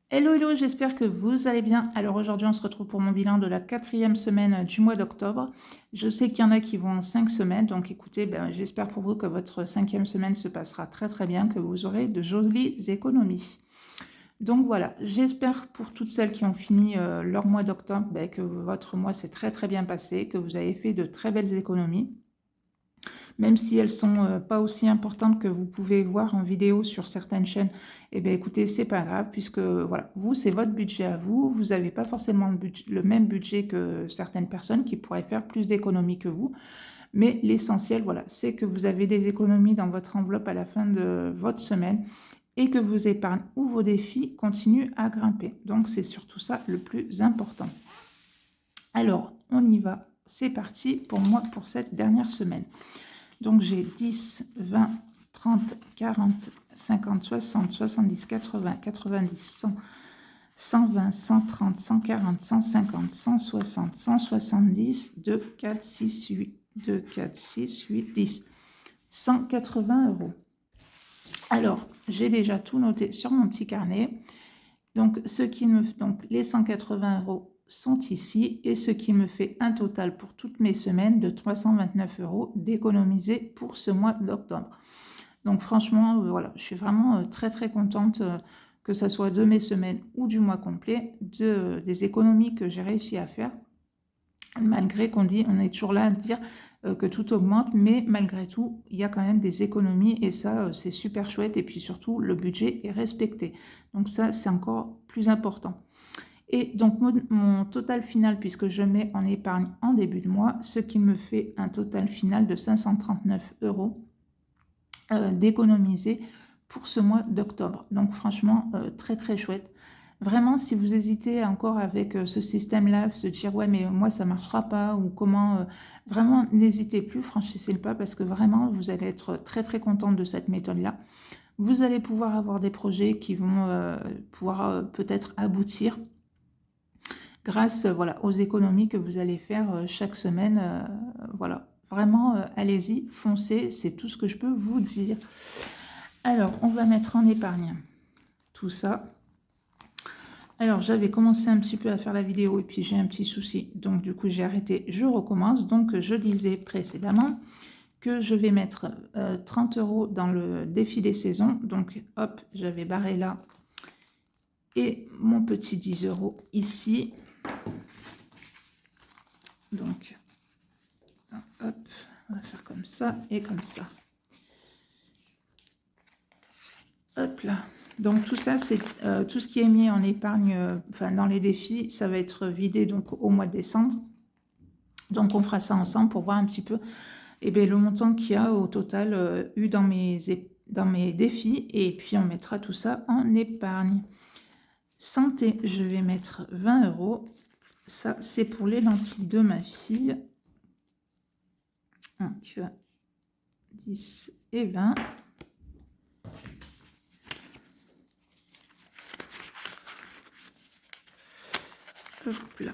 Hello, hello, j'espère que vous allez bien. Alors aujourd'hui, on se retrouve pour mon bilan de la 4e semaine du mois d'octobre. Je sais qu'il y en a qui vont en 5 semaines, donc écoutez, j'espère pour vous que votre 5e semaine se passera très très bien, que vous aurez de jolies économies. Donc voilà, j'espère pour toutes celles qui ont fini leur mois d'octobre, que votre mois s'est très très bien passé, que vous avez fait de très belles économies. Même si elles sont pas aussi importantes que vous pouvez voir en vidéo sur certaines chaînes, eh bien écoutez, c'est pas grave, puisque voilà, vous, c'est votre budget à vous, vous n'avez pas forcément le même budget que certaines personnes qui pourraient faire plus d'économies que vous, mais l'essentiel, voilà, c'est que vous avez des économies dans votre enveloppe à la fin de votre semaine et que vos épargnes ou vos défis continuent à grimper. Donc c'est surtout ça le plus important. Alors, on y va, c'est parti pour moi pour cette dernière semaine. Donc j'ai 10, 20, 30, 40, 50, 60, 70, 80, 90, 100, 120, 130, 140, 150, 160, 170, 2, 4, 6, 8, 2, 4, 6, 8, 10, 180 euros. Alors, j'ai déjà tout noté sur mon petit carnet. Donc, les 180 euros sont ici et ce qui me fait un total pour toutes mes semaines de 329 euros d'économiser pour ce mois d'octobre. Donc franchement, voilà, je suis vraiment très très contente que ce soit de mes semaines ou du mois complet, des économies que j'ai réussi à faire, malgré qu'on est toujours là à dire que tout augmente, mais malgré tout, il y a quand même des économies et ça, c'est super chouette. Et puis surtout, le budget est respecté. Donc ça, c'est encore plus important. Et donc, mon total final, puisque je mets en épargne en début de mois, ce qui me fait un total final de 539 euros d'économiser pour ce mois d'octobre. Donc, franchement, très, très chouette. Vraiment, si vous hésitez encore avec ce système-là, se dire, ouais, mais moi, ça ne marchera pas, ou comment, vraiment, n'hésitez plus, franchissez le pas, parce que vraiment, vous allez être très, très contente de cette méthode-là. Vous allez pouvoir avoir des projets qui vont pouvoir peut-être aboutir grâce voilà, aux économies que vous allez faire chaque semaine. Voilà, vraiment, allez-y, foncez, c'est tout ce que je peux vous dire. Alors, on va mettre en épargne tout ça. Alors, j'avais commencé un petit peu à faire la vidéo et puis j'ai un petit souci. Donc, du coup, j'ai arrêté, je recommence. Donc, je disais précédemment que je vais mettre 30 euros dans le défi des saisons. Donc, hop, j'avais barré là. Et mon petit 10 euros ici. Donc, hop, on va faire comme ça et comme ça. Hop là. Donc tout ça, c'est tout ce qui est mis en épargne, enfin dans les défis, ça va être vidé donc au mois de décembre. Donc on fera ça ensemble pour voir un petit peu le montant qu'il y a au total eu dans mes défis. Et puis on mettra tout ça en épargne. Santé, je vais mettre 20 euros. Ça, c'est pour les lentilles de ma fille. Donc 10 et 20. Hop là.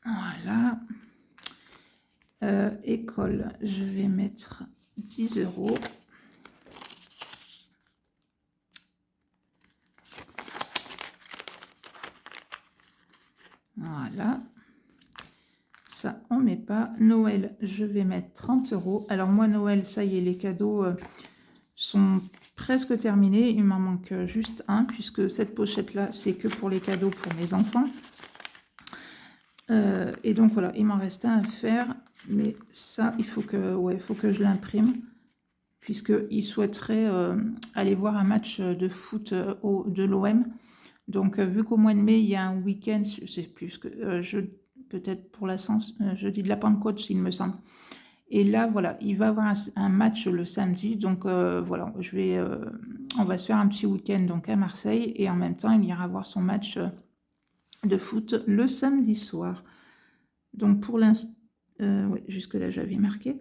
Voilà. École, je vais mettre 10 euros. Voilà. Ça, on met pas. Noël, je vais mettre 30 euros. Alors moi, Noël, ça y est, les cadeaux sont presque terminés. Il m'en manque juste un, puisque cette pochette-là, c'est que pour les cadeaux pour mes enfants. Et donc voilà, il m'en reste un à faire. Mais ça, il faut que je l'imprime, puisqu'il souhaiterait aller voir un match de foot de l'OM. Donc, vu qu'au mois de mai, il y a un week-end, je sais plus, peut-être pour jeudi de la Pentecôte, il me semble. Et là, voilà, il va avoir un match le samedi. Donc, voilà, on va se faire un petit week-end donc à Marseille. Et en même temps, il ira voir son match de foot le samedi soir. Donc, pour l'instant, oui, jusque-là, j'avais marqué.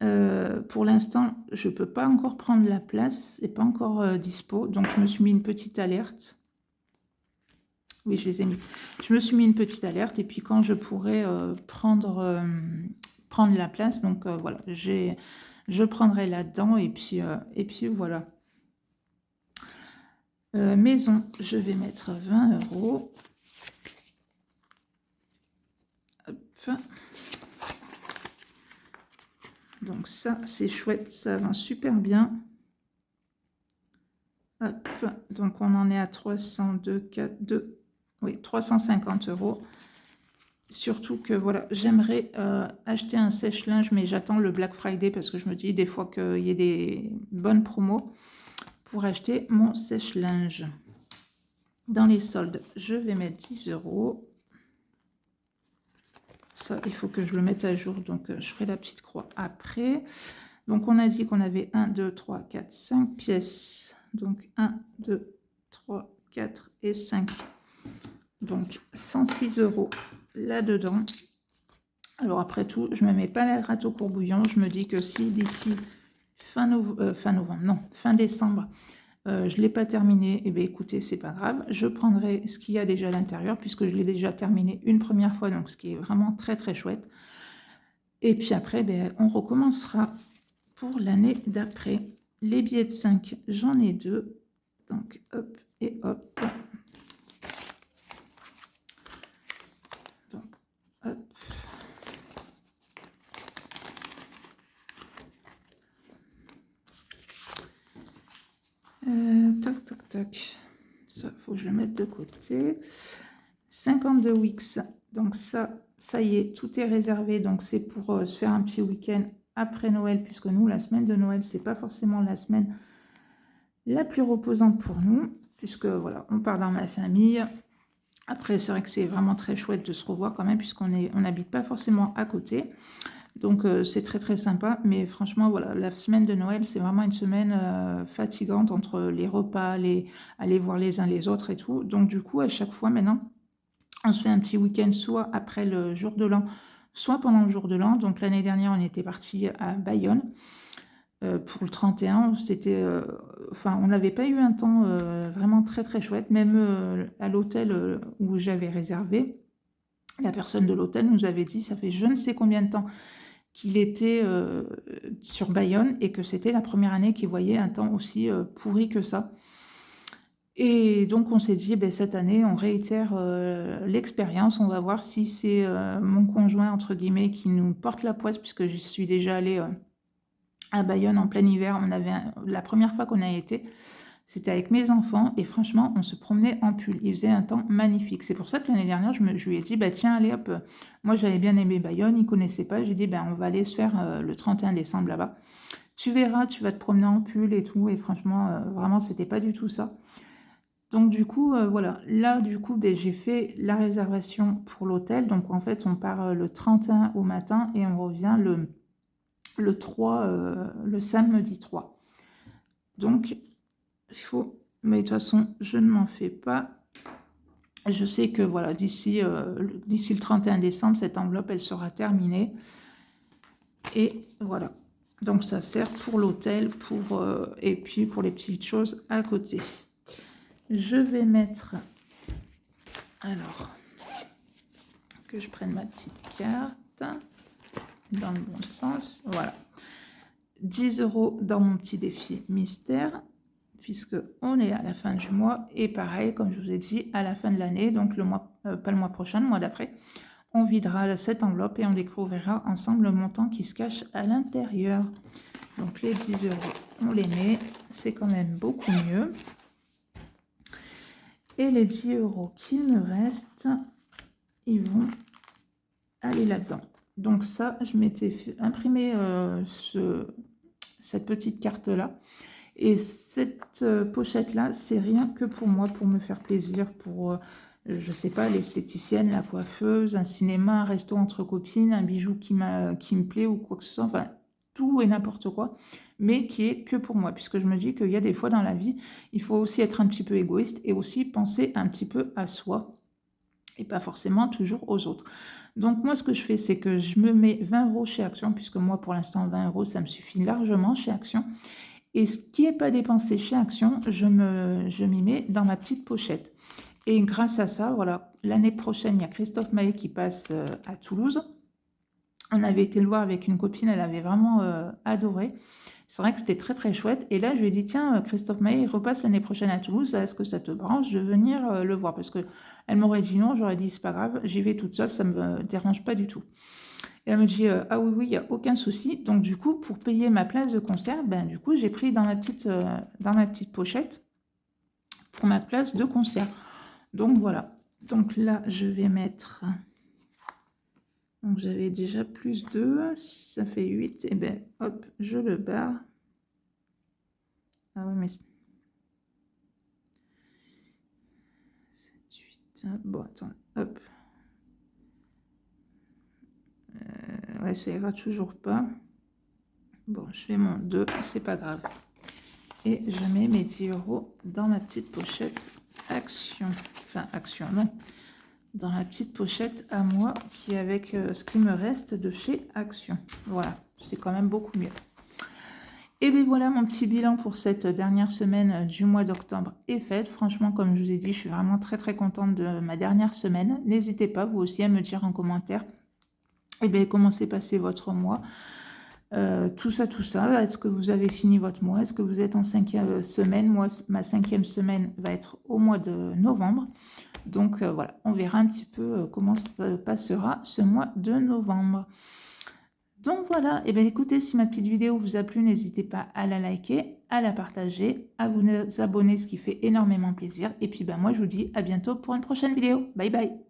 Pour l'instant, je ne peux pas encore prendre la place. C'est pas encore dispo. Donc, je me suis mis une petite alerte. Oui, je les ai mis. Je me suis mis une petite alerte et puis quand je pourrai prendre la place, donc voilà, je prendrai là-dedans et puis voilà. Maison, je vais mettre 20 €. Hop. Donc ça, c'est chouette, ça avance super bien. Hop. Donc on en est à 350 €. Surtout que voilà, j'aimerais acheter un sèche-linge, mais j'attends le Black Friday parce que je me dis des fois qu'il y ait des bonnes promos pour acheter mon sèche-linge. Dans les soldes, je vais mettre 10 €. Ça, il faut que je le mette à jour, donc je ferai la petite croix après. Donc on a dit qu'on avait 1, 2, 3, 4, 5 pièces. Donc 1, 2, 3, 4 et 5. Donc 106 € là-dedans. Alors après tout, je ne me mets pas la gratte au courbouillon. Je me dis que si d'ici fin décembre, je ne l'ai pas terminé, et bien écoutez, c'est pas grave. Je prendrai ce qu'il y a déjà à l'intérieur, puisque je l'ai déjà terminé une première fois, donc ce qui est vraiment très très chouette. Et puis après, ben, on recommencera pour l'année d'après. Les billets de 5, j'en ai 2. Donc hop et hop. Donc, hop. Tac, tac, tac. Ça, faut que je le mette de côté. 52 Wix. Donc ça y est, tout est réservé. Donc c'est pour se faire un petit week-end après Noël, puisque nous, la semaine de Noël, c'est pas forcément la semaine la plus reposante pour nous, puisque voilà, on part dans ma famille. Après, c'est vrai que c'est vraiment très chouette de se revoir quand même, puisqu'on n'habite pas forcément à côté. Donc c'est très très sympa, mais franchement voilà, la semaine de Noël c'est vraiment une semaine fatigante entre les repas, aller voir les uns les autres et tout. Donc du coup à chaque fois maintenant on se fait un petit week-end soit après le jour de l'an, soit pendant le jour de l'an. Donc l'année dernière on était parti à Bayonne pour le 31. C'était, on n'avait pas eu un temps vraiment très très chouette, même à l'hôtel où j'avais réservé. La personne de l'hôtel nous avait dit ça fait je ne sais combien de temps qu'il était sur Bayonne et que c'était la première année qu'il voyait un temps aussi pourri que ça. Et donc on s'est dit, ben, cette année, on réitère l'expérience. On va voir si c'est mon conjoint, entre guillemets, qui nous porte la poisse, puisque je suis déjà allée à Bayonne en plein hiver. La première fois qu'on a été, c'était avec mes enfants et franchement, on se promenait en pull. Il faisait un temps magnifique. C'est pour ça que l'année dernière, je lui ai dit, bah, tiens, allez hop, moi j'avais bien aimé Bayonne, il ne connaissait pas. J'ai dit, ben, on va aller se faire le 31 décembre là-bas. Tu verras, tu vas te promener en pull et tout. Et franchement, vraiment, c'était pas du tout ça. Donc du coup, voilà. Là, du coup, ben, j'ai fait la réservation pour l'hôtel. Donc en fait, on part le 31 au matin et on revient le 3, le samedi 3. Donc, il faut... Mais de toute façon, je ne m'en fais pas. Je sais que voilà, d'ici le 31 décembre, cette enveloppe, elle sera terminée. Et voilà. Donc, ça sert pour l'hôtel et puis pour les petites choses à côté. Je vais mettre... Alors, que je prenne ma petite carte dans le bon sens. Voilà. 10 € dans mon petit défi mystère, puisque on est à la fin du mois. Et pareil, comme je vous ai dit, à la fin de l'année, donc le mois, pas le mois prochain, le mois d'après, on videra cette enveloppe et on découvrira ensemble le montant qui se cache à l'intérieur. Donc les 10 €, on les met, c'est quand même beaucoup mieux. Et les 10 € qu'il me reste, ils vont aller là-dedans. Donc ça, je m'étais imprimé cette petite carte-là. Et cette pochette-là, c'est rien que pour moi, pour me faire plaisir, pour, je sais pas, l'esthéticienne, la coiffeuse, un cinéma, un resto entre copines, un bijou qui me plaît ou quoi que ce soit, enfin, tout et n'importe quoi, mais qui est que pour moi, puisque je me dis qu'il y a des fois dans la vie, il faut aussi être un petit peu égoïste et aussi penser un petit peu à soi et pas forcément toujours aux autres. Donc moi, ce que je fais, c'est que je me mets 20 € chez Action, puisque moi, pour l'instant, 20 €, ça me suffit largement chez Action. Et ce qui n'est pas dépensé chez Action, je m'y mets dans ma petite pochette. Et grâce à ça, voilà, l'année prochaine, il y a Christophe Maé qui passe à Toulouse. On avait été le voir avec une copine, elle avait vraiment adoré. C'est vrai que c'était très très chouette. Et là, je lui ai dit, tiens, Christophe Maé, il repasse l'année prochaine à Toulouse, est-ce que ça te branche de venir le voir? Parce que elle m'aurait dit non, j'aurais dit, c'est pas grave, j'y vais toute seule, ça me dérange pas du tout. Et elle me dit, ah oui, oui, il n'y a aucun souci. Donc du coup, pour payer ma place de concert, ben, du coup, j'ai pris dans ma petite pochette pour ma place de concert. Donc voilà. Donc là, je vais mettre... Donc j'avais déjà plus 2, ça fait 8. Et bien, hop, je le barre. Ah oui, mais... 7, 8... Bon, attends, hop. Ouais, ça ira toujours pas. Bon, je fais mon 2, c'est pas grave. Et je mets mes 10 € dans ma petite pochette Action. Enfin, Action, non. Dans la petite pochette à moi qui est avec ce qui me reste de chez Action. Voilà, c'est quand même beaucoup mieux. Et bien voilà, mon petit bilan pour cette dernière semaine du mois d'octobre est fait. Franchement, comme je vous ai dit, je suis vraiment très très contente de ma dernière semaine. N'hésitez pas, vous aussi, à me dire en commentaire comment s'est passé votre mois. Tout ça. Est-ce que vous avez fini votre mois? Est-ce que vous êtes en 5e semaine? Moi, ma 5e semaine va être au mois de novembre. Donc voilà, on verra un petit peu comment ça passera ce mois de novembre. Donc voilà, et bien écoutez, si ma petite vidéo vous a plu, n'hésitez pas à la liker, à la partager, à vous abonner, ce qui fait énormément plaisir. Et puis ben moi, je vous dis à bientôt pour une prochaine vidéo. Bye bye!